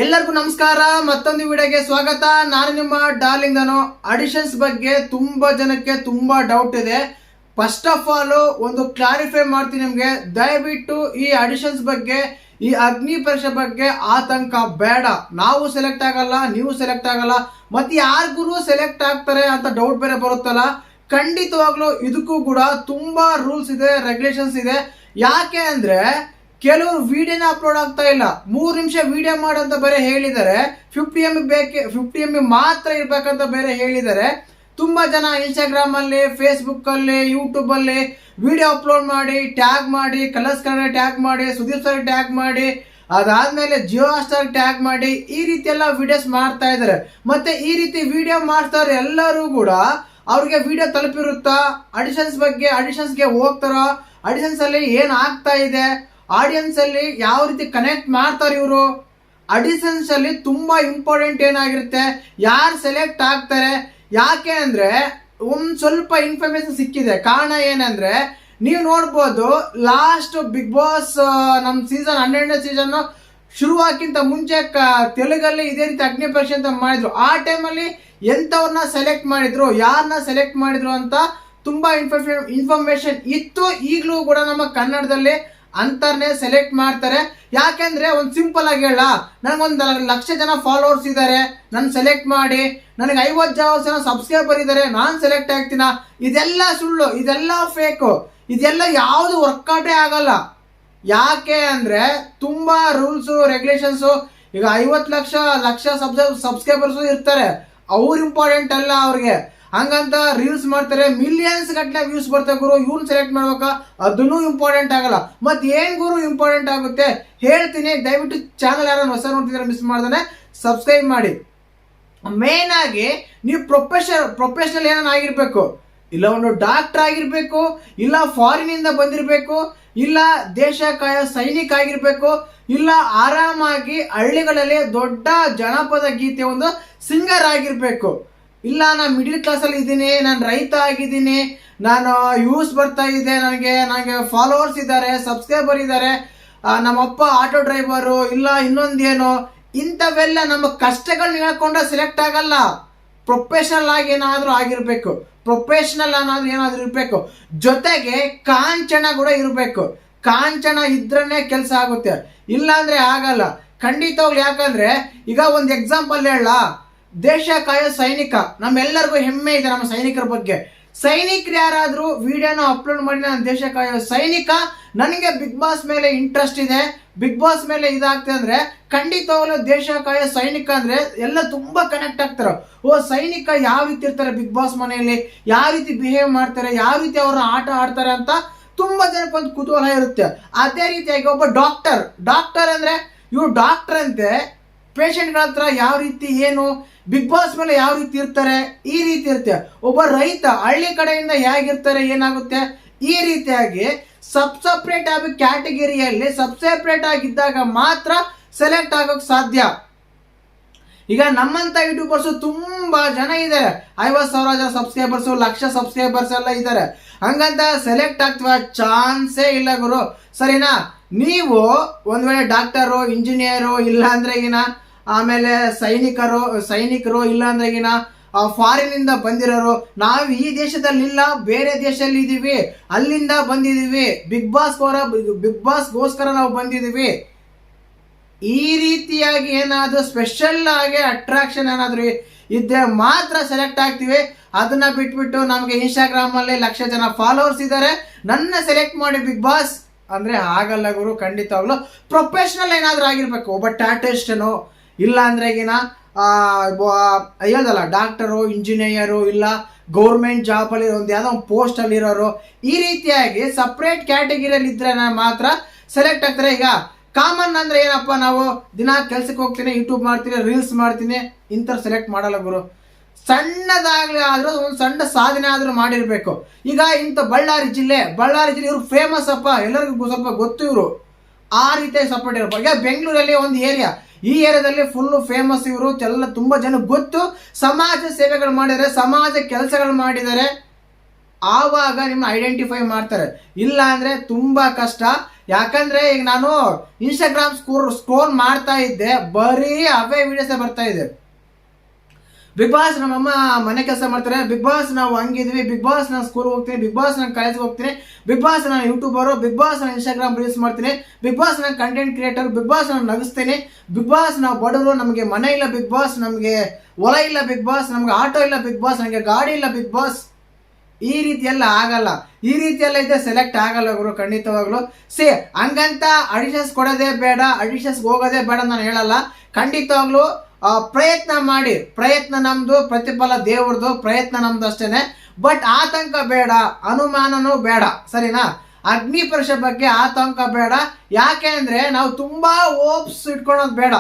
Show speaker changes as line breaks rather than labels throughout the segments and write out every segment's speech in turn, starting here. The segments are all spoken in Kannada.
ಎಲ್ಲರಿಗೂ ನಮಸ್ಕಾರ. ಮತ್ತೊಂದು ವಿಡಿಯೋಗೆ ಸ್ವಾಗತ. ನಾನು ನಿಮ್ಮ ಡಾರ್ಲಿಂಗ್ ಧನು. ಆಡಿಷನ್ಸ್ ಬಗ್ಗೆ ತುಂಬಾ ಜನಕ್ಕೆ ತುಂಬಾ ಡೌಟ್ ಇದೆ. ಫಸ್ಟ್ ಆಫ್ ಆಲ್ ಒಂದು ಕ್ಲಾರಿಫೈ ಮಾಡ್ತೀನಿ ನಿಮಗೆ. ದಯವಿಟ್ಟು ಈ ಆಡಿಷನ್ಸ್ ಬಗ್ಗೆ, ಈ ಅಗ್ನಿ ಪರೀಕ್ಷೆ ಬಗ್ಗೆ ಆತಂಕ ಬೇಡ. ನಾವು ಸೆಲೆಕ್ಟ್ ಆಗಲ್ಲ, ನೀವು ಸೆಲೆಕ್ಟ್ ಆಗಲ್ಲ, ಮತ್ತೆ ಯಾರಿಗೂ ಸೆಲೆಕ್ಟ್ ಆಗ್ತಾರೆ ಅಂತ ಡೌಟ್ ಬೇರೆ ಬರುತ್ತಲ್ಲ. ಖಂಡಿತವಾಗ್ಲೂ ಇದಕ್ಕೂ ಕೂಡ ತುಂಬಾ ರೂಲ್ಸ್ ಇದೆ, ರೆಗ್ಯುಲೇಷನ್ಸ್ ಇದೆ. ಯಾಕೆ ಅಂದ್ರೆ ಕೆಲವರು ವಿಡಿಯೋನ ಅಪ್ಲೋಡ್ ಆಗ್ತಾ ಇಲ್ಲ. 3 ನಿಮಿಷ ವಿಡಿಯೋ ಮಾಡಂತ ಬೇರೆ ಹೇಳಿದ್ದಾರೆ. 50 MB ಮಾತ್ರ ಇರ್ಬೇಕಂತ ಬೇರೆ ಹೇಳಿದ್ದಾರೆ. ತುಂಬಾ ಜನ ಇನ್ಸ್ಟಾಗ್ರಾಮ್ ಅಲ್ಲಿ, ಫೇಸ್ಬುಕ್ ಅಲ್ಲಿ, ಯೂಟ್ಯೂಬ್ ಅಲ್ಲಿ ವಿಡಿಯೋ ಅಪ್ಲೋಡ್ ಮಾಡಿ, ಟ್ಯಾಗ್ ಮಾಡಿ, ಕಲರ್ಸ್ ಕನ್ನಡ ಟ್ಯಾಗ್ ಮಾಡಿ, ಸುದೀಪ್ ಸರ್ ಟ್ಯಾಗ್ ಮಾಡಿ, ಅದಾದ್ಮೇಲೆ ಜಿಯೋ ಸ್ಟಾರ್ ಟ್ಯಾಗ್ ಮಾಡಿ, ಈ ರೀತಿ ಎಲ್ಲ ವಿಡಿಯೋಸ್ ಮಾಡ್ತಾ ಇದ್ದಾರೆ. ಮತ್ತೆ ಈ ರೀತಿ ವಿಡಿಯೋ ಮಾಡ್ತಾರೆ ಎಲ್ಲರೂ ಕೂಡ ಅವ್ರಿಗೆ ವಿಡಿಯೋ ತಲುಪಿರುತ್ತಾ? ಆಡಿಷನ್ಸ್ಗೆ ಹೋಗ್ತಾರೋ? ಆಡಿಷನ್ಸ್ ಅಲ್ಲಿ ಏನ್ ಆಗ್ತಾ ಇದೆ, ಆಡಿಯನ್ಸ್ ಅಲ್ಲಿ ಯಾವ ರೀತಿ ಕನೆಕ್ಟ್ ಮಾಡ್ತಾರೆ ಇವರು? ಆಡಿಷನ್ಸ್ ಅಲ್ಲಿ ತುಂಬಾ ಇಂಪಾರ್ಟೆಂಟ್ ಏನಾಗಿರುತ್ತೆ, ಯಾರು ಸೆಲೆಕ್ಟ್ ಆಗ್ತಾರೆ? ಯಾಕೆ ಅಂದ್ರೆ ಸ್ವಲ್ಪ ಇನ್ಫಾರ್ಮೇಶನ್ ಸಿಕ್ಕಿದೆ. ಕಾರಣ ಏನಂದ್ರೆ ನೀವು ನೋಡ್ಬೋದು, ಲಾಸ್ಟ್ ಬಿಗ್ ಬಾಸ್ ನಮ್ ಸೀಸನ್ 12ನೇ ಸೀಸನ್ ಶುರುವಾಕ್ಕಿಂತ ಮುಂಚೆ ತೆಲುಗಲ್ಲಿ ಇದೇ ರೀತಿ ಅಗ್ನಿ ಪರೀಕ್ಷೆ ಅಂತ ಮಾಡಿದ್ರು. ಆ ಟೈಮಲ್ಲಿ ಎಂತವ್ರನ್ನ ಸೆಲೆಕ್ಟ್ ಮಾಡಿದ್ರು, ಯಾರನ್ನ ಸೆಲೆಕ್ಟ್ ಮಾಡಿದ್ರು ಅಂತ ತುಂಬಾ ಇನ್ಫಾರ್ಮೇಶನ್ ಇತ್ತು. ಈಗಲೂ ಕೂಡ ನಮ್ಮ ಕನ್ನಡದಲ್ಲಿ ಅಂತರ್ನೇ ಸೆಲೆಕ್ಟ್ ಮಾಡ್ತಾರೆ. ಯಾಕೆಂದ್ರೆ ಒಂದು ಸಿಂಪಲ್ ಆಗಿ ಹೇಳ, ನನಗೊಂದು 1,00,000 ಜನ ಫಾಲೋವರ್ಸ್ ಇದ್ದಾರೆ, ನನ್ನ ಸೆಲೆಕ್ಟ್ ಮಾಡಿ, ನನಗೆ 50 ಜನ ಸಬ್ಸ್ಕ್ರೈಬರ್ ಇದ್ದಾರೆ, ನಾನು ಸೆಲೆಕ್ಟ್ ಆಗ್ತೀನ? ಇದೆಲ್ಲ ಸುಳ್ಳು, ಇದೆಲ್ಲ ಫೇಕು, ಇದೆಲ್ಲ ಯಾವುದು ವರ್ಕೌಟೇ ಆಗಲ್ಲ. ಯಾಕೆ ಅಂದ್ರೆ ತುಂಬಾ ರೂಲ್ಸ್ ರೆಗ್ಯುಲೇಷನ್ಸ್. ಈಗ 50 ಲಕ್ಷ ಸಬ್ಸ್ಕ್ರೈಬರ್ಸ್ ಇರ್ತಾರೆ, ಅವ್ರು ಇಂಪಾರ್ಟೆಂಟ್ ಅಲ್ಲ ಅವ್ರಿಗೆ. ಹಂಗಂತ ರೀಲ್ಸ್ ಮಾಡ್ತಾರೆ, ಮಿಲಿಯನ್ಸ್ ಗಟ್ಟಲೆ ವ್ಯೂಸ್ ಬರ್ತವೆ ಗುರು, ಇವ್ನು ಸೆಲೆಕ್ಟ್ ಮಾಡ್ಬೇಕಾ? ಅದನ್ನು ಇಂಪಾರ್ಟೆಂಟ್ ಆಗಲ್ಲ. ಮತ್ ಏನ್ ಗುರು ಇಂಪಾರ್ಟೆಂಟ್ ಆಗುತ್ತೆ ಹೇಳ್ತೀನಿ. ದಯವಿಟ್ಟು ಚಾನಲ್ ಯಾರು ಹೊಸ ನೋಡ್ತಿದ್ರೆ ಮಿಸ್ ಮಾಡ್ದಾನೆ ಸಬ್ಸ್ಕ್ರೈಬ್ ಮಾಡಿ. ಮೇನ್ ಆಗಿ ನೀವು ಪ್ರೊಫೆಷನಲ್ ಏನಾನ ಆಗಿರ್ಬೇಕು, ಇಲ್ಲ ಒಂದು ಡಾಕ್ಟರ್ ಆಗಿರ್ಬೇಕು, ಇಲ್ಲ ಫಾರಿನ್ ಇಂದ ಬಂದಿರಬೇಕು, ಇಲ್ಲ ದೇಶ ಕಾಯೋ ಸೈನಿಕ ಆಗಿರ್ಬೇಕು, ಇಲ್ಲ ಆರಾಮಾಗಿ ಹಳ್ಳಿಗಳಲ್ಲಿ ದೊಡ್ಡ ಜನಪದ ಗೀತೆ ಒಂದು ಸಿಂಗರ್ ಆಗಿರ್ಬೇಕು, ಇಲ್ಲ ನಾನು ಮಿಡಿಲ್ ಕ್ಲಾಸ್ ಅಲ್ಲಿ ಇದ್ದೀನಿ, ನಾನು ರೈತ ಆಗಿದ್ದೀನಿ, ನಾನು ಯೂಸ್ ಬರ್ತಾ ಇದೆ, ನನಗೆ ಫಾಲೋವರ್ಸ್ ಇದ್ದಾರೆ, ಸಬ್ಸ್ಕ್ರೈಬರ್ ಇದ್ದಾರೆ, ನಮ್ಮಪ್ಪ ಆಟೋ ಡ್ರೈವರು, ಇಲ್ಲ ಇನ್ನೊಂದೇನೋ, ಇಂಥವೆಲ್ಲ ನಮ್ಮ ಕಷ್ಟಗಳನ್ನ ಹೇಳ್ಕೊಂಡ ಸೆಲೆಕ್ಟ್ ಆಗಲ್ಲ. ಪ್ರೊಫೆಷನಲ್ ಆಗಿ ಏನಾದ್ರೂ ಆಗಿರ್ಬೇಕು, ಏನಾದ್ರೂ ಇರ್ಬೇಕು. ಜೊತೆಗೆ ಕಾಂಚನ ಕೂಡ ಇರಬೇಕು. ಕಾಂಚನ ಇದ್ರೇ ಕೆಲಸ ಆಗುತ್ತೆ, ಇಲ್ಲ ಅಂದ್ರೆ ಆಗಲ್ಲ ಖಂಡಿತವಾಗ್ಲು. ಯಾಕಂದ್ರೆ ಈಗ ಒಂದು ಎಕ್ಸಾಂಪಲ್ ಹೇಳ, ದೇಶ ಕಾಯೋ ಸೈನಿಕ, ನಮ್ಮೆಲ್ಲರಿಗೂ ಹೆಮ್ಮೆ ಇದೆ ನಮ್ಮ ಸೈನಿಕರ ಬಗ್ಗೆ. ಸೈನಿಕರು ಯಾರಾದ್ರೂ ವಿಡಿಯೋನ ಅಪ್ಲೋಡ್ ಮಾಡಿ ನಾನು ದೇಶ ಕಾಯೋ ಸೈನಿಕ, ನನಗೆ ಬಿಗ್ ಬಾಸ್ ಮೇಲೆ ಇಂಟ್ರೆಸ್ಟ್ ಇದೆ, ಬಿಗ್ ಬಾಸ್ ಮೇಲೆ ಇದಾಗ್ತದೆ ಅಂದ್ರೆ ಖಂಡಿತವಾಗ್ಲೂ ದೇಶ ಕಾಯೋ ಸೈನಿಕ ಅಂದ್ರೆ ಎಲ್ಲ ತುಂಬಾ ಕನೆಕ್ಟ್ ಆಗ್ತಾರೆ. ಓ ಸೈನಿಕ ಯಾವ ರೀತಿ ಇರ್ತಾರೆ ಬಿಗ್ ಬಾಸ್ ಮನೆಯಲ್ಲಿ, ಯಾವ ರೀತಿ ಬಿಹೇವ್ ಮಾಡ್ತಾರೆ, ಯಾವ ರೀತಿ ಅವ್ರನ್ನ ಆಟ ಆಡ್ತಾರೆ ಅಂತ ತುಂಬಾ ಜನಕ್ಕೆ ಒಂದು ಕುತೂಹಲ ಇರುತ್ತೆ. ಅದೇ ರೀತಿಯಾಗಿ ಒಬ್ಬ ಡಾಕ್ಟರ್ ಅಂದ್ರೆ ಇವ್ರು ಡಾಕ್ಟರ್ ಅಂತೆ, ಪೇಷಂಟ್ಗಳ ಹತ್ರ ಯಾವ ರೀತಿ ಏನು, ಬಿಗ್ ಬಾಸ್ ಮೇಲೆ ಯಾವ ರೀತಿ ಇರ್ತಾರೆ, ಈ ರೀತಿ ಇರುತ್ತೆ. ಒಬ್ಬ ರೈತ ಹಳ್ಳಿ ಕಡೆಯಿಂದ ಹೇಗಿರ್ತಾರೆ, ಏನಾಗುತ್ತೆ, ಈ ರೀತಿಯಾಗಿ ಸಪ್ರೇಟ್ ಆಗಿ ಕ್ಯಾಟಗಿರಿಯಲ್ಲಿ ಸಪ್ರೇಟ್ ಆಗಿದ್ದಾಗ ಮಾತ್ರ ಸೆಲೆಕ್ಟ್ ಆಗೋಕ್ ಸಾಧ್ಯ. ಈಗ ನಮ್ಮಂತ ಯೂಟ್ಯೂಬರ್ಸ್ ತುಂಬಾ ಜನ ಇದ್ದಾರೆ, 50,000 ಜನ ಸಬ್ಸ್ಕ್ರೈಬರ್ಸ್, 1,00,000 ಸಬ್ಸ್ಕ್ರೈಬರ್ಸ್ ಎಲ್ಲ ಇದ್ದಾರೆ. ಹಂಗಂತ ಸೆಲೆಕ್ಟ್ ಆಗ್ತವ ಚಾನ್ಸೇ ಇಲ್ಲ ಗುರು, ಸರಿನಾ? ನೀವು ಒಂದ್ ವೇಳೆ ಡಾಕ್ಟರು, ಇಂಜಿನಿಯರು, ಇಲ್ಲ ಅಂದ್ರೆ ಆಮೇಲೆ ಸೈನಿಕರು, ಇಲ್ಲ ಅಂದ್ರೆ ಫಾರಿನ್ ಇಂದ ಬಂದಿರೋರು, ನಾವು ಈ ದೇಶದಲ್ಲಿ ಇಲ್ಲ, ಬೇರೆ ದೇಶದಲ್ಲಿ ಇದೀವಿ, ಅಲ್ಲಿಂದ ಬಂದಿದೀವಿ, ಬಿಗ್ ಬಾಸ್ಗೋಸ್ಕರ ನಾವು ಬಂದಿದೀವಿ. ಈ ರೀತಿಯಾಗಿ ಏನಾದ್ರು ಸ್ಪೆಷಲ್ ಆಗಿ ಅಟ್ರಾಕ್ಷನ್ ಏನಾದ್ರು ಇದ್ರೆ ಮಾತ್ರ ಸೆಲೆಕ್ಟ್ ಆಗ್ತೀವಿ. ಅದನ್ನ ಬಿಟ್ಬಿಟ್ಟು ನಮ್ಗೆ ಇನ್ಸ್ಟಾಗ್ರಾಮ್ ಅಲ್ಲಿ 1,00,000 ಜನ ಫಾಲೋವರ್ಸ್ ಇದ್ದಾರೆ, ನನ್ನ ಸೆಲೆಕ್ಟ್ ಮಾಡಿ ಬಿಗ್ ಬಾಸ್ ಅಂದ್ರೆ ಆಗಲ್ಲ ಗುರು. ಖಂಡಿತವಾಗ್ಲು ಪ್ರೊಫೆಷನಲ್ ಏನಾದ್ರೂ ಆಗಿರ್ಬೇಕು. ಒಬ್ಬ ಟ್ಯಾಟಿಸ್ಟನು, ಇಲ್ಲ ಅಂದ್ರೆ ಹೇಳ್ದಲ್ಲ ಡಾಕ್ಟರು, ಇಂಜಿನಿಯರು, ಇಲ್ಲ ಗೌರ್ಮೆಂಟ್ ಜಾಬ್ ಅಲ್ಲಿ ಯಾವ್ದೋ ಒಂದು ಪೋಸ್ಟ್ ಅಲ್ಲಿ ಇರೋರು, ಈ ರೀತಿಯಾಗಿ ಸಪ್ರೇಟ್ ಕ್ಯಾಟಗಿರಿಯಲ್ಲಿ ಇದ್ರೆ ಮಾತ್ರ ಸೆಲೆಕ್ಟ್ ಆಗ್ತಾರೆ. ಈಗ ಕಾಮನ್ ಅಂದ್ರೆ ಏನಪ್ಪ, ನಾವು ದಿನ ಕೆಲ್ಸಕ್ಕೆ ಹೋಗ್ತೀನಿ, ಯೂಟ್ಯೂಬ್ ಮಾಡ್ತೀನಿ, ರೀಲ್ಸ್ ಮಾಡ್ತೀನಿ, ಇಂಥ ಸೆಲೆಕ್ಟ್ ಮಾಡಲ್ಲ ಗುರು. ಸಣ್ಣದಾಗ್ಲಿ ಆದ್ರೂ ಒಂದು ಸಣ್ಣ ಸಾಧನೆ ಆದ್ರೂ ಮಾಡಿರ್ಬೇಕು. ಈಗ ಇಂಥ ಬಳ್ಳಾರಿ ಜಿಲ್ಲೆ ಇವ್ರು ಫೇಮಸ್ ಅಪ್ಪ, ಎಲ್ಲರಿಗೂ ಸ್ವಲ್ಪ ಗೊತ್ತು ಇವರು, ಆ ರೀತಿಯಾಗಿ ಸಪೋರ್ಟ್ ಇರಪ್ಪ. ಈಗ ಬೆಂಗಳೂರಲ್ಲಿ ಒಂದು ಏರಿಯಾ, ಈ ಏರಿಯಾದಲ್ಲಿ ಫುಲ್ ಫೇಮಸ್ ಇವರು, ತುಂಬಾ ಜನ ಗೊತ್ತು, ಸಮಾಜ ಸೇವೆಗಳು ಮಾಡಿದ್ದಾರೆ, ಸಮಾಜ ಕೆಲಸಗಳು ಮಾಡಿದ್ದಾರೆ. ಆವಾಗ ನಿಮ್ಮನ್ನ ಐಡೆಂಟಿಫೈ ಮಾಡ್ತಾರೆ. ಇಲ್ಲ ಅಂದರೆ ತುಂಬ ಕಷ್ಟ. ಯಾಕಂದರೆ ಈಗ ನಾನು ಇನ್ಸ್ಟಾಗ್ರಾಮ್ ಸ್ಕ್ರೋಲ್ ಮಾಡ್ತಾ ಇದ್ದೆ, ಬರೀ ಅವೇ ವಿಡಿಯೋಸೇ ಬರ್ತಾ ಇದೆ. ಬಿಗ್ ಬಾಸ್ ನಮ್ಮಮ್ಮ ಮನೆ ಕೆಲಸ ಮಾಡ್ತಾರೆ, ಬಿಗ್ ಬಾಸ್ ನಾವು ಹಂಗಿದ್ವಿ, ಬಿಗ್ ಬಾಸ್ ನಾನು ಸ್ಕೂಲ್ಗೆ ಹೋಗ್ತೀನಿ, ಬಿಗ್ ಬಾಸ್ ನಾನು ಕಾಲೇಜ್ಗೆ ಹೋಗ್ತೀನಿ, ಬಿಗ್ ಬಾಸ್ ನಾನು ಯೂಟ್ಯೂಬರು, ಬಿಗ್ ಬಾಸ್ ನಾನು ಇನ್ಸ್ಟಾಗ್ರಾಮ್ ರೀಲ್ಸ್ ಮಾಡ್ತೀನಿ, ಬಿಗ್ ಬಾಸ್ ನಾನು ಕಂಟೆಂಟ್ ಕ್ರಿಯೇಟರ್, ಬಿಗ್ ಬಾಸ್ ನಾನು ನಗಿಸ್ತೀನಿ, ಬಿಗ್ ಬಾಸ್ ನಾವು ಬಡವರು, ನಮಗೆ ಮನೆ ಇಲ್ಲ ಬಿಗ್ ಬಾಸ್, ನಮಗೆ ಹೊಲ ಇಲ್ಲ ಬಿಗ್ ಬಾಸ್, ನಮಗೆ ಆಟೋ ಇಲ್ಲ ಬಿಗ್ ಬಾಸ್, ನನಗೆ ಗಾಡಿ ಇಲ್ಲ ಬಿಗ್ ಬಾಸ್. ಈ ರೀತಿಯೆಲ್ಲ ಆಗಲ್ಲ. ಈ ರೀತಿಯೆಲ್ಲ ಇದ್ದರೆ ಸೆಲೆಕ್ಟ್ ಆಗಲ್ಲ ಗುರು, ಖಂಡಿತವಾಗ್ಲು. ಹಂಗಂತ ಅಡಿಷನ್ಸ್ ಕೊಡೋದೇ ಬೇಡ, ಅಡಿಷನ್ಸ್ಗೆ ಹೋಗೋದೇ ಬೇಡ ನಾನು ಹೇಳಲ್ಲ. ಖಂಡಿತವಾಗ್ಲು ಪ್ರಯತ್ನ ಮಾಡಿ, ಪ್ರಯತ್ನ ನಮ್ದು, ಪ್ರತಿಫಲ ದೇವ್ರದ್ದು, ಪ್ರಯತ್ನ ನಮ್ದು ಅಷ್ಟೇನೆ. ಬಟ್ ಆತಂಕ ಬೇಡ, ಅನುಮಾನನೂ ಬೇಡ, ಸರಿನಾ? ಅಗ್ನಿ ಪರೀಕ್ಷೆ ಬಗ್ಗೆ ಆತಂಕ ಬೇಡ. ಯಾಕೆ ಅಂದರೆ ನಾವು ತುಂಬ ಹೋಪ್ಸ್ ಇಟ್ಕೊಳ್ಳೋದು ಬೇಡ.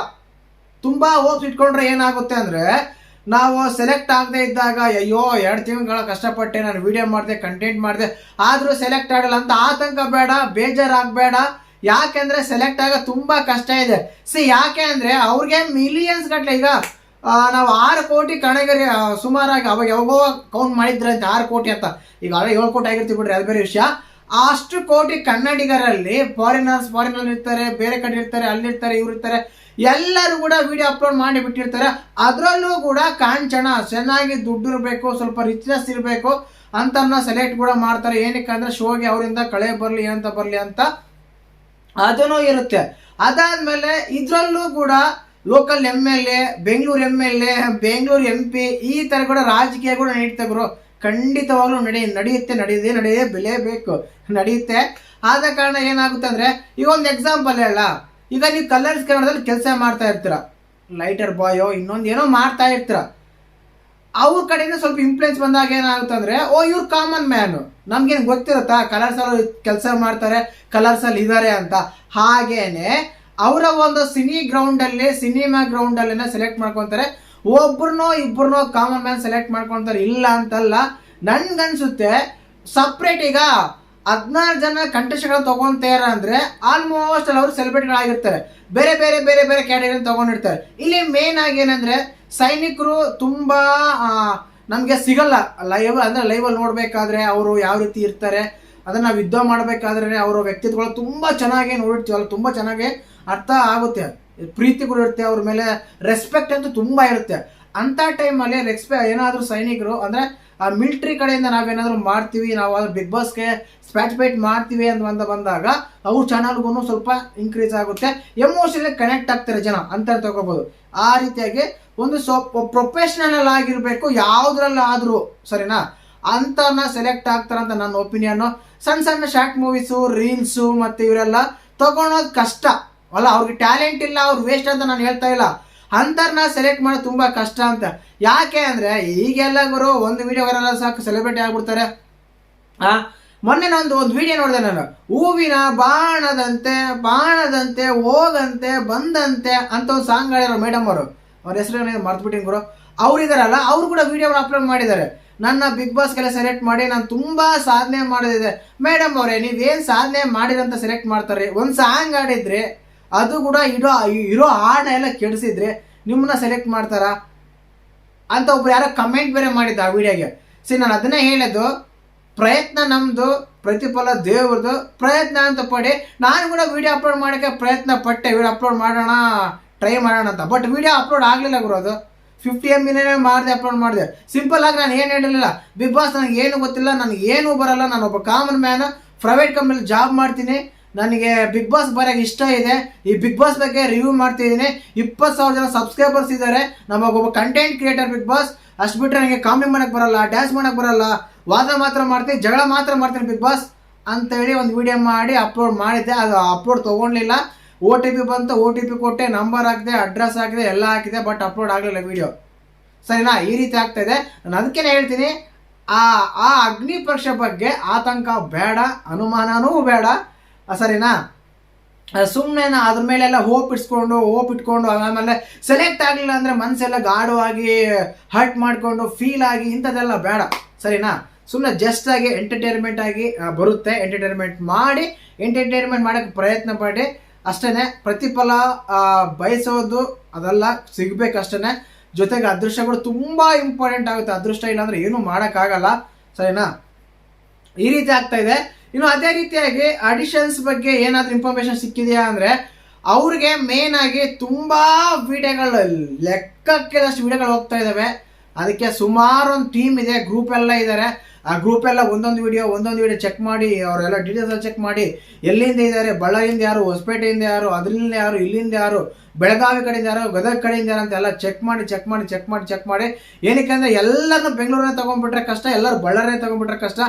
ತುಂಬ ಹೋಪ್ಸ್ ಇಟ್ಕೊಂಡ್ರೆ ಏನಾಗುತ್ತೆ ಅಂದರೆ, ನಾವು ಸೆಲೆಕ್ಟ್ ಆಗದೆ ಇದ್ದಾಗ ಅಯ್ಯೋ 2 ತಿಂಗಳ ಕಷ್ಟಪಟ್ಟೆ, ನಾನು ವಿಡಿಯೋ ಮಾಡಿದೆ, ಕಂಟೆಂಟ್ ಮಾಡಿದೆ, ಆದರೂ ಸೆಲೆಕ್ಟ್ ಆಗಲ್ಲ ಅಂತ ಆತಂಕ ಬೇಡ, ಬೇಜಾರಾಗಬೇಡ. ಯಾಕೆಂದರೆ ಸೆಲೆಕ್ಟ್ ಆಗ ತುಂಬ ಕಷ್ಟ ಇದೆ. ಯಾಕೆ ಅಂದರೆ ಅವ್ರಿಗೆ ಮಿಲಿಯನ್ಸ್ ಗಟ್ಟಲೆ, ಈಗ ನಾವು 6 ಕೋಟಿ ಕಣಗರಿ ಸುಮಾರಾಗಿ ಅವಾಗ ಯಾವಾಗೋ ಕೌಂಟ್ ಮಾಡಿದ್ರೆ ಅಂತ 6 ಕೋಟಿ ಅಂತ, ಈಗ 7 ಕೋಟಿ ಆಗಿರ್ತೀವಿ ಬಿಡ್ರಿ, ಅದು ಬೇರೆ ವಿಷಯ. ಅಷ್ಟು ಕೋಟಿ ಕನ್ನಡಿಗರಲ್ಲಿ ಫಾರಿನರ್ ಇರ್ತಾರೆ, ಬೇರೆ ಕಡೆ ಇರ್ತಾರೆ, ಅಲ್ಲಿರ್ತಾರೆ, ಇವ್ರು ಇರ್ತಾರೆ, ಎಲ್ಲರೂ ಕೂಡ ವಿಡಿಯೋ ಅಪ್ಲೋಡ್ ಮಾಡಿ ಬಿಟ್ಟಿರ್ತಾರೆ. ಅದರಲ್ಲೂ ಕೂಡ ಕಾಂಚನ ಚೆನ್ನಾಗಿ ದುಡ್ಡು ಇರಬೇಕು, ಸ್ವಲ್ಪ ರಿಚ್ನೆಸ್ ಇರಬೇಕು ಅಂತ ಸೆಲೆಕ್ಟ್ ಕೂಡ ಮಾಡ್ತಾರೆ. ಏನಕ್ಕೆ ಅಂದರೆ ಶೋಗೆ ಅವರಿಂದ ಕಳೆ ಬರಲಿ, ಏನಂತ ಬರಲಿ ಅಂತ ಅದೂ ಇರುತ್ತೆ. ಅದಾದಮೇಲೆ ಇದರಲ್ಲೂ ಕೂಡ local MLA, Bengaluru MLA, Bengaluru MP, ಈ ಥರ ಕೂಡ ರಾಜಕೀಯ ಕೂಡ ನಡೀತಾ ಗುರು. ಖಂಡಿತವಾಗ್ಲೂ ನಡೆಯುತ್ತೆ, ಬೆಲೆ ಬೇಕು, ನಡೆಯುತ್ತೆ. ಆದ ಕಾರಣ ಏನಾಗುತ್ತೆ ಅಂದರೆ, ಈಗ ಒಂದು ಎಕ್ಸಾಂಪಲ್ ಹೇಳ, ಈಗ ನೀವು ಕಲರ್ಸ್ ಕನ್ನಡದಲ್ಲಿ ಕೆಲಸ ಮಾಡ್ತಾ ಇರ್ತೀರ, ಲೈಟರ್ ಬಾಯೋ ಇನ್ನೊಂದು ಏನೋ ಮಾಡ್ತಾ ಇರ್ತೀರ, ಅವ್ರ ಕಡೆಯಿಂದ ಸ್ವಲ್ಪ ಇನ್ಫ್ಲುಯೆನ್ಸ್ ಬಂದಾಗ ಏನಾಗುತ್ತೆ ಅಂದರೆ, ಇವ್ರು ಕಾಮನ್ ಮ್ಯಾನು, ನಮ್ಗೇನು ಗೊತ್ತಿರುತ್ತಾ ಕಲರ್ಸಲ್ಲಿ ಕೆಲಸ ಮಾಡ್ತಾರೆ, ಕಲರ್ಸಲ್ಲಿ ಇದ್ದಾರೆ ಅಂತ. ಹಾಗೇನೆ ಅವರ ಒಂದು ಸಿನಿಮಾ ಗ್ರೌಂಡಲ್ಲಿನ ಸೆಲೆಕ್ಟ್ ಮಾಡ್ಕೊತಾರೆ. ಇಬ್ಬರನ್ನೋ ಕಾಮನ್ ಮ್ಯಾನ್ ಸೆಲೆಕ್ಟ್ ಮಾಡ್ಕೊತಾರೆ, ಇಲ್ಲ ಅಂತಲ್ಲ. ನನ್ಗನ್ಸುತ್ತೆ ಸಪ್ರೇಟ್ ಈಗ 16 ಜನ ಕಂಟೆಸ್ಟೆಂಟ್ಗಳು ತಗೊಂತಾರ ಅಂದರೆ ಆಲ್ಮೋಸ್ಟ್ ಅವರು ಸೆಲೆಬ್ರಿಟಿಗಳಾಗಿರ್ತಾರೆ, ಬೇರೆ ಬೇರೆ ಬೇರೆ ಬೇರೆ ಕ್ಯಾಟಗರಿ ತಗೊಂಡಿರ್ತಾರೆ. ಇಲ್ಲಿ ಮೇನ್ ಆಗಿ ಏನಂದರೆ, ಸೈನಿಕರು ತುಂಬ ನಮಗೆ ಸಿಗಲ್ಲ ಲೈವ್, ಅಂದರೆ ಲೈವಲ್ಲಿ ನೋಡಬೇಕಾದ್ರೆ ಅವರು ಯಾವ ರೀತಿ ಇರ್ತಾರೆ, ಅದನ್ನು ನಾವು ಯುದ್ಧ ಮಾಡಬೇಕಾದ್ರೆ ಅವರ ವ್ಯಕ್ತಿತ್ವಗಳು ತುಂಬ ಚೆನ್ನಾಗಿ ನೋಡಿರ್ತೀವಲ್ಲ, ತುಂಬ ಚೆನ್ನಾಗಿ ಅರ್ಥ ಆಗುತ್ತೆ, ಪ್ರೀತಿ ಕೂಡ ಇರುತ್ತೆ, ಅವ್ರ ಮೇಲೆ ರೆಸ್ಪೆಕ್ಟ್ ಅಂತೂ ತುಂಬ ಇರುತ್ತೆ. ಅಂಥ ಟೈಮಲ್ಲಿ ಏನಾದರೂ ಸೈನಿಕರು ಅಂದರೆ ಆ ಮಿಲಿಟ್ರಿ ಕಡೆಯಿಂದ ನಾವೇನಾದರೂ ಮಾಡ್ತೀವಿ, ನಾವು ಅದ್ರ ಬಿಗ್ ಬಾಸ್ಗೆ ಸ್ಪಾಟಿಸ್ಪೇಟ್ ಮಾಡ್ತೀವಿ ಅಂತ ಬಂದಾಗ ಅವ್ರ ಚಾನಲ್ಗೂ ಸ್ವಲ್ಪ ಇನ್ಕ್ರೀಸ್ ಆಗುತ್ತೆ, ಎಮೋಷನಲಿ ಕನೆಕ್ಟ್ ಆಗ್ತಾರೆ ಜನ ಅಂತ ತಗೋಬೋದು. ಆ ರೀತಿಯಾಗಿ ಒಂದು ಪ್ರೊಫೆಷ್ನಲ್ ಆಗಿರಬೇಕು ಯಾವುದ್ರಲ್ಲಾದರೂ, ಸರಿನಾ? ಅಂತನ ಸೆಲೆಕ್ಟ್ ಆಗ್ತಾರಂತ ನನ್ನ ಒಪಿನಿಯನ್ನು. ಸಣ್ಣ ಶಾರ್ಟ್ ಮೂವೀಸು, ರೀಲ್ಸು ಮತ್ತು ಇವರೆಲ್ಲ ತಗೊಳೋದು ಕಷ್ಟ ಅಲ್ಲ, ಅವ್ರಿಗೆ ಟ್ಯಾಲೆಂಟ್ ಇಲ್ಲ, ಅವ್ರು ವೇಸ್ಟ್ ಅಂತ ನಾನು ಹೇಳ್ತಾ ಇಲ್ಲ. ಅಂತರ್ನ ಸೆಲೆಕ್ಟ್ ಮಾಡೋದು ತುಂಬ ಕಷ್ಟ ಅಂತ. ಯಾಕೆ ಅಂದರೆ ಈಗೆಲ್ಲ ಗುರು ಒಂದು ವಿಡಿಯೋ ಬರಲ್ಲ ಸಾಕು ಸೆಲೆಬ್ರಿಟಿ ಆಗ್ಬಿಡ್ತಾರೆ. ಮೊನ್ನೆ ಒಂದು ವಿಡಿಯೋ ನೋಡಿದೆ ನಾನು, ಹೂವಿನ ಬಾಣದಂತೆ ಹೋಗಂತೆ ಬಂದಂತೆ ಅಂತ ಒಂದು ಸಾಂಗ್ ಹೇಳಿರೋ ಮೇಡಮ್ ಅವರು, ಅವ್ರ ಹೆಸರು ಮರ್ತ್ಬಿಟ್ಟಿನಿ ಗುರು. ಅವರಿದಾರಲ್ಲ, ಅವ್ರು ಕೂಡ ವಿಡಿಯೋನ ಅಪ್ಲೋಡ್ ಮಾಡಿದ್ದಾರೆ. ನನ್ನ ಬಿಗ್ ಬಾಸ್ಗೆಲ್ಲ ಸೆಲೆಕ್ಟ್ ಮಾಡಿ ನಾನು ತುಂಬ ಸಾಧನೆ ಮಾಡೋದಿದೆ. ಮೇಡಮ್ ಅವರೇ, ನೀವೇನು ಸಾಧನೆ ಮಾಡಿರಂತ ಸೆಲೆಕ್ಟ್ ಮಾಡ್ತಾರೆ? ಒಂದು ಸಾಂಗ್ ಆಡಿದ್ರೆ ಅದು ಕೂಡ ಇರೋ ಹಾಡನ್ನ ಎಲ್ಲ ಕೆಡಿಸಿದ್ರೆ ನಿಮ್ಮನ್ನ ಸೆಲೆಕ್ಟ್ ಮಾಡ್ತಾರಾ ಅಂತ ಒಬ್ರು ಯಾರೋ ಕಮೆಂಟ್ ಬೇರೆ ಮಾಡಿದ್ದ ಆ ವಿಡಿಯೋಗೆ. ನಾನು ಅದನ್ನೇ ಹೇಳಿದ್ದು, ಪ್ರಯತ್ನ ನಮ್ಮದು, ಪ್ರತಿಫಲ ದೇವ್ರದ್ದು. ಪ್ರಯತ್ನ ಅಂತ ಪಡಿ. ನಾನು ಕೂಡ ವಿಡಿಯೋ ಅಪ್ಲೋಡ್ ಮಾಡೋಕ್ಕೆ ಪ್ರಯತ್ನ ಪಟ್ಟೆ, ವಿಡಿಯೋ ಅಪ್ಲೋಡ್ ಮಾಡೋಣ, ಟ್ರೈ ಮಾಡೋಣ ಅಂತ. ಬಟ್ ವಿಡಿಯೋ ಅಪ್ಲೋಡ್ ಆಗಲಿಲ್ಲ ಗುರು. ಅದು 50 MB ಮಾಡಿದೆ, ಅಪ್ಲೋಡ್ ಮಾಡಿದೆ. ಸಿಂಪಲ್ ಆಗಿ ನಾನು ಏನು ಹೇಳಿರಲಿಲ್ಲ, ಬಿಗ್ ಬಾಸ್ ನನಗೆ ಏನು ಗೊತ್ತಿಲ್ಲ, ನನಗೆ ಏನೂ ಬರಲ್ಲ, ನಾನು ಒಬ್ಬ ಕಾಮನ್ ಮ್ಯಾನ್, ಪ್ರೈವೇಟ್ ಕಂಪ್ನಿಲಿ ಜಾಬ್ ಮಾಡ್ತೀನಿ, ನನಗೆ ಬಿಗ್ ಬಾಸ್ ಬರೋಕ್ಕೆ ಇಷ್ಟ ಇದೆ, ಈ ಬಿಗ್ ಬಾಸ್ ಬಗ್ಗೆ ರಿವ್ಯೂ ಮಾಡ್ತಿದ್ದೀನಿ, 20,000 ಜನ ಸಬ್ಸ್ಕ್ರೈಬರ್ಸ್ ಇದ್ದಾರೆ, ನಮಗೊಬ್ಬ ಕಂಟೆಂಟ್ ಕ್ರಿಯೇಟರ್ ಬಿಗ್ ಬಾಸ್. ಅಷ್ಟು ಬಿಟ್ಟರೆ ನನಗೆ ಕಾಮಿಡಿ ಮಾಡೋಕ್ಕೆ ಬರಲ್ಲ, ಡ್ಯಾನ್ಸ್ ಮಾಡೋಕ್ಕೆ ಬರಲ್ಲ, ವಾದ ಮಾತ್ರ ಮಾಡ್ತೀನಿ, ಜಗಳ ಮಾತ್ರ ಮಾಡ್ತೀನಿ ಬಿಗ್ ಬಾಸ್ ಅಂತೇಳಿ ಒಂದು ವಿಡಿಯೋ ಮಾಡಿ ಅಪ್ಲೋಡ್ ಮಾಡಿದ್ದೆ. ಅದು ಅಪ್ಲೋಡ್ ತೊಗೊಳ್ಲಿಲ್ಲ. OTP ಬಂತು, OTP ಕೊಟ್ಟೆ, ನಂಬರ್ ಹಾಕಿದೆ, ಅಡ್ರೆಸ್ ಹಾಕಿದೆ, ಎಲ್ಲ ಹಾಕಿದೆ, ಬಟ್ ಅಪ್ಲೋಡ್ ಆಗಲಿಲ್ಲ ವಿಡಿಯೋ, ಸರಿನಾ? ಈ ರೀತಿ ಆಗ್ತಾ ಇದೆ. ನಾನು ಅದಕ್ಕೇನೆ ಹೇಳ್ತೀನಿ, ಆ ಅಗ್ನಿ ಪರೀಕ್ಷೆ ಬಗ್ಗೆ ಆತಂಕ ಬೇಡ, ಅನುಮಾನನೂ ಬೇಡ, ಸರಿನಾ? ಸುಮ್ಮನೆ ಅದ್ರ ಮೇಲೆಲ್ಲ ಹೋಪ್ ಇಟ್ಕೊಂಡು ಆಮೇಲೆ ಸೆಲೆಕ್ಟ್ ಆಗಲಿಲ್ಲ ಅಂದರೆ ಮನಸ್ಸೆಲ್ಲ ಗಾಢವಾಗಿ ಹರ್ಟ್ ಮಾಡಿಕೊಂಡು ಫೀಲ್ ಆಗಿ ಇಂಥದ್ದೆಲ್ಲ ಬೇಡ, ಸರಿನಾ? ಸುಮ್ಮನೆ ಜಸ್ಟ್ ಆಗಿ ಎಂಟರ್ಟೈನ್ಮೆಂಟ್ ಆಗಿ ಬರುತ್ತೆ, ಎಂಟರ್ಟೈನ್ಮೆಂಟ್ ಮಾಡೋಕ್ಕೆ ಪ್ರಯತ್ನ ಪಡಿ ಅಷ್ಟೇ. ಪ್ರತಿಫಲ ಬಯಸೋದು ಅದೆಲ್ಲ ಸಿಗಬೇಕಷ್ಟೇ. ಜೊತೆಗೆ ಅದೃಷ್ಟ ಕೂಡ ತುಂಬ ಇಂಪಾರ್ಟೆಂಟ್ ಆಗುತ್ತೆ. ಅದೃಷ್ಟ ಇಲ್ಲಾಂದರೆ ಏನೂ ಮಾಡೋಕ್ಕಾಗಲ್ಲ, ಸರಿನಾ? ಈ ರೀತಿ ಆಗ್ತಾ ಇದೆ. ಇನ್ನು ಅದೇ ರೀತಿಯಾಗಿ ಆಡಿಷನ್ಸ್ ಬಗ್ಗೆ ಏನಾದರೂ ಇನ್ಫಾರ್ಮೇಶನ್ ಸಿಕ್ಕಿದೆಯಾ ಅಂದರೆ, ಅವ್ರಿಗೆ ಮೇನ್ ಆಗಿ ತುಂಬಾ ವಿಡಿಯೋಗಳು, ಲೆಕ್ಕಕ್ಕೆದಷ್ಟು ವಿಡಿಯೋಗಳು ಹೋಗ್ತಾ ಇದ್ದಾವೆ. ಅದಕ್ಕೆ ಸುಮಾರು ಒಂದು ಟೀಮ್ ಇದೆ, ಗ್ರೂಪ್ ಎಲ್ಲ ಇದ್ದಾರೆ. ಆ ಗ್ರೂಪ್ ಎಲ್ಲ ಒಂದೊಂದು ವಿಡಿಯೋ ಚೆಕ್ ಮಾಡಿ, ಅವರೆಲ್ಲ ಡೀಟೇಲ್ಸ್ ಎಲ್ಲ ಚೆಕ್ ಮಾಡಿ, ಎಲ್ಲಿಂದ ಇದ್ದಾರೆ, ಬಳ್ಳಾರಿಯಿಂದ ಯಾರು, ಹೊಸಪೇಟೆಯಿಂದ ಯಾರು, ಅದರಿಂದ ಯಾರು, ಇಲ್ಲಿಂದ ಯಾರು, ಬೆಳಗಾವಿ ಕಡೆಯಿಂದ ಯಾರು, ಗದಗ ಕಡೆಯಿಂದ ಯಾರು ಅಂತೆಲ್ಲ ಚೆಕ್ ಮಾಡಿ ಏನಕ್ಕೆ ಅಂದರೆ ಎಲ್ಲರನ್ನೂ ಬೆಂಗಳೂರನ್ನ ತೊಗೊಂಡ್ಬಿಟ್ರೆ ಕಷ್ಟ, ಎಲ್ಲರೂ ಬಳ್ಳಾರಿನೇ ತೊಗೊಂಡ್ಬಿಟ್ರೆ ಕಷ್ಟ,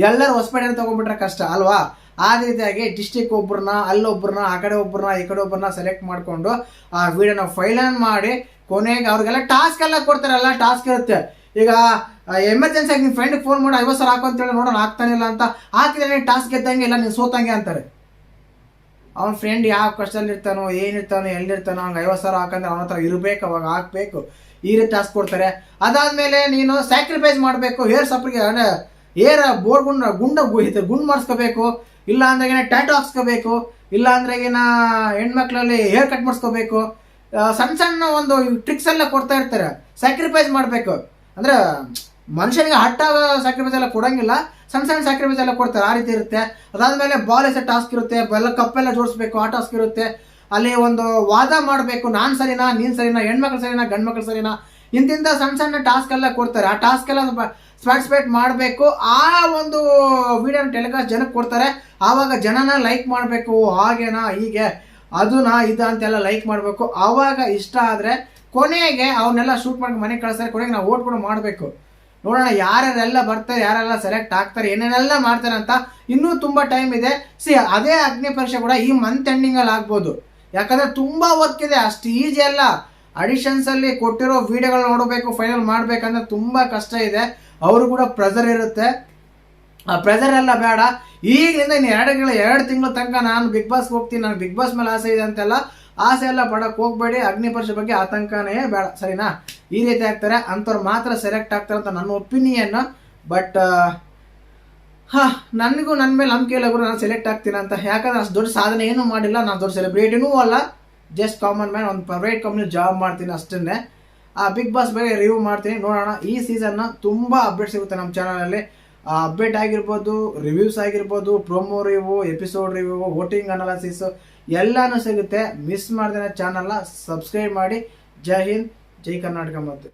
ಎಲ್ಲರೂ ಹೊಸಪೇಟೆನ ತೊಗೊಂಡ್ಬಿಟ್ರೆ ಕಷ್ಟ ಅಲ್ವಾ. ಆ ರೀತಿಯಾಗಿ ಡಿಸ್ಟಿಕ್ ಒಬ್ಬರನ್ನ, ಅಲ್ಲೊಬ್ಬರನ್ನ, ಆ ಕಡೆ ಒಬ್ಬರನ್ನ, ಈ ಕಡೆ ಒಬ್ಬರನ್ನ ಸೆಲೆಕ್ಟ್ ಮಾಡಿಕೊಂಡು ಆ ವಿಡಿಯೋನ ಫೈಲನ್ ಮಾಡಿ ಕೊನೆಗೆ ಅವ್ರಿಗೆಲ್ಲ ಟಾಸ್ಕ್ ಎಲ್ಲ ಕೊಡ್ತಾರೆ. ಎಲ್ಲ ಟಾಸ್ಕ್ ಇರುತ್ತೆ. ಈಗ ಎಮರ್ಜೆನ್ಸಿ ಆಗಿ ನಿಮ್ಮ ಫ್ರೆಂಡ್ಗೆ ಫೋನ್ ಮಾಡಿ 50,000 ಹಾಕು ಅಂತೇಳಿ, ನೋಡೋಣ ಆಗ್ತಾನಿಲ್ಲ ಅಂತ ಹಾಕಿದ್ರೆ ಟಾಸ್ಕ್ ಗೆದ್ದಂಗೆ ಇಲ್ಲ, ನೀನು ಸೋತಂಗೆ ಅಂತಾರೆ. ಅವ್ನ ಫ್ರೆಂಡ್ ಯಾವ ಕಷ್ಟದಲ್ಲಿ ಇರ್ತಾನೋ, ಏನಿರ್ತಾನೋ, ಎಲ್ಲಿರ್ತಾನೋ, ಹಂಗೆ 50,000 ಹಾಕಂದ್ರೆ ಅವನ ಹತ್ರ ಇರಬೇಕು, ಅವಾಗ ಹಾಕ್ಬೇಕು. ಈ ರೀತಿ ಟಾಸ್ಕ್ ಕೊಡ್ತಾರೆ. ಅದಾದಮೇಲೆ ನೀನು ಸ್ಯಾಕ್ರಿಫೈಸ್ ಮಾಡಬೇಕು, ಹೇರ್ ಸಪ್ರಿಗೆ ಏರ್ ಬೋರ್ಡ್ ಗುಂಡು ಮಾಡಿಸ್ಕೋಬೇಕು, ಇಲ್ಲ ಅಂದ್ರೆ ಟ್ಯಾಟೋ ಹಾಕ್ಸ್ಕೋಬೇಕು, ಇಲ್ಲ ಅಂದ್ರೆ ಹೆಣ್ಮಕ್ಳಲ್ಲಿ ಹೇರ್ ಕಟ್ ಮಾಡಿಸ್ಕೋಬೇಕು. ಸಣ್ಣ ಒಂದು ಟ್ರಿಕ್ಸ್ ಎಲ್ಲ ಕೊಡ್ತಾ ಇರ್ತಾರೆ. ಸ್ಯಾಕ್ರಿಫೈಸ್ ಮಾಡಬೇಕು ಅಂದ್ರೆ ಮನುಷ್ಯನಿಗೆ ಹಟ್ಟಾಗ ಸ್ಯಾಕ್ರಿಫೈಸ್ ಎಲ್ಲ ಕೊಡಂಗಿಲ್ಲ, ಸಣ್ಣ ಸ್ಯಾಕ್ರಿಫೈಸ್ ಎಲ್ಲ ಕೊಡ್ತಾರೆ. ಆ ರೀತಿ ಇರುತ್ತೆ. ಅದಾದ್ಮೇಲೆ ಬಾಲ್ ಎಸೆ ಟಾಸ್ಕ್ ಇರುತ್ತೆ, ಎಲ್ಲ ಕಪ್ಪೆಲ್ಲ ಜೋಡಿಸ್ಬೇಕು, ಆ ಟಾಸ್ಕ್ ಇರುತ್ತೆ. ಅಲ್ಲಿ ಒಂದು ವಾದ ಮಾಡಬೇಕು, ನಾನು ಸರಿನಾ, ನೀನು ಸರಿನಾ, ಹೆಣ್ಮಕ್ಳು ಸರಿನಾ, ಗಂಡು ಮಕ್ಳು ಸರಿನಾ, ಇಂತಿಂಥ ಸಣ್ಣ ಟಾಸ್ಕ್ ಎಲ್ಲ ಕೊಡ್ತಾರೆ. ಆ ಟಾಸ್ಕ್ ಎಲ್ಲ ಪಾರ್ಟಿಸಿಪೇಟ್ ಮಾಡಬೇಕು. ಆ ಒಂದು ವಿಡಿಯೋನ ಟೆಲಿಕಾಸ್ಟ್ ಜನಕ್ಕೆ ಕೊಡ್ತಾರೆ. ಆವಾಗ ಜನನ ಲೈಕ್ ಮಾಡಬೇಕು, ಹಾಗೇನಾ, ಹೀಗೆ, ಅದನ್ನ ಇದು ಅಂತೆಲ್ಲ ಲೈಕ್ ಮಾಡಬೇಕು. ಆವಾಗ ಇಷ್ಟ ಆದರೆ ಕೊನೆಗೆ ಅವನ್ನೆಲ್ಲ ಶೂಟ್ ಮಾಡಿ ಮನೆಗೆ ಕಳಿಸ್ತಾರೆ. ಕೊನೆಗೆ ನಾವು ಓಟ್ ಕೂಡ ಮಾಡಬೇಕು. ನೋಡೋಣ ಯಾರ್ಯಾರೆಲ್ಲ ಬರ್ತಾರೆ, ಯಾರೆಲ್ಲ ಸೆಲೆಕ್ಟ್ ಆಗ್ತಾರೆ, ಏನೇನೆಲ್ಲ ಮಾಡ್ತಾರೆ ಅಂತ. ಇನ್ನೂ ತುಂಬ ಟೈಮ್ ಇದೆ. ಅದೇ ಅಗ್ನಿ ಪರೀಕ್ಷೆ ಕೂಡ ಈ ಮಂತ್ ಎಂಡಿಂಗಲ್ಲಿ ಆಗ್ಬೋದು. ಯಾಕಂದರೆ ತುಂಬ ವರ್ಕ್ ಇದೆ, ಅಷ್ಟು ಈಜಿ ಅಲ್ಲ. ಆಡಿಷನ್ಸಲ್ಲಿ ಕೊಟ್ಟಿರೋ ವಿಡಿಯೋಗಳು ನೋಡಬೇಕು, ಫೈನಲ್ ಮಾಡಬೇಕಂದ್ರೆ ತುಂಬ ಕಷ್ಟ ಇದೆ. ಅವರು ಕೂಡ ಪ್ರೆಷರ್ ಇರುತ್ತೆ. ಆ ಪ್ರೆಷರ್ ಎಲ್ಲ ಬೇಡ. ಈಗಲಿಂದ ಇನ್ನು 2 ತಿಂಗಳ ತನಕ ನಾನು ಬಿಗ್ ಬಾಸ್ಗೆ ಹೋಗ್ತೀನಿ, ನನಗೆ ಬಿಗ್ ಬಾಸ್ ಮೇಲೆ ಆಸೆ ಇದೆ ಅಂತೆಲ್ಲ ಆಸೆ ಎಲ್ಲ ಪಡಕ್ಕೆ ಹೋಗ್ಬೇಡಿ. ಅಗ್ನಿ ಪರೀಕ್ಷೆ ಬಗ್ಗೆ ಆತಂಕನೇ ಬೇಡ, ಸರಿನಾ. ಈ ರೀತಿ ಆಗ್ತಾರೆ ಅಂಥವ್ರು ಮಾತ್ರ ಸೆಲೆಕ್ಟ್ ಆಗ್ತಾರೆ ಅಂತ ನನ್ನ ಒಪಿನಿಯನ್. ಬಟ್ ನನಗೂ ನನ್ನ ಮೇಲೆ ನಂಬಿಕೆ ಇಲ್ಲ ಗುರು, ನಾನು ಸೆಲೆಕ್ಟ್ ಆಗ್ತೀನಿ ಅಂತ. ಯಾಕಂದ್ರೆ ಅಷ್ಟು ದೊಡ್ಡ ಸಾಧನೆ ಏನೂ ಮಾಡಿಲ್ಲ, ನಾನು ದೊಡ್ಡ ಸೆಲೆಬ್ರಿಟಿನೂ ಅಲ್ಲ, ಜಸ್ಟ್ ಕಾಮನ್ ಮ್ಯಾನ್. ಒಂದು ಪ್ರೈವೇಟ್ ಕಂಪ್ನಿ ಜಾಬ್ ಮಾಡ್ತೀನಿ ಅಷ್ಟನ್ನೇ. ಆ ಬಿಗ್ ಬಾಸ್ ಬಗ್ಗೆ ರಿವ್ಯೂ ಮಾಡ್ತೀನಿ, ನೋಡೋಣ. ಈ ಸೀಸನ್ನ ತುಂಬ ಅಪ್ಡೇಟ್ ಸಿಗುತ್ತೆ ನಮ್ಮ ಚಾನಲಲ್ಲಿ. ಅಪ್ಡೇಟ್ ಆಗಿರ್ಬೋದು, ರಿವ್ಯೂಸ್ ಆಗಿರ್ಬೋದು, promo review, episode review, voting analysis ಎಲ್ಲನೂ ಸಿಗುತ್ತೆ. ಮಿಸ್ ಮಾಡ್ದೇನೆ ಚಾನಲ್ನ ಸಬ್ಸ್ಕ್ರೈಬ್ ಮಾಡಿ. ಜೈ ಹಿಂದ್, ಜೈ ಕರ್ನಾಟಕ. ಮತ್ತು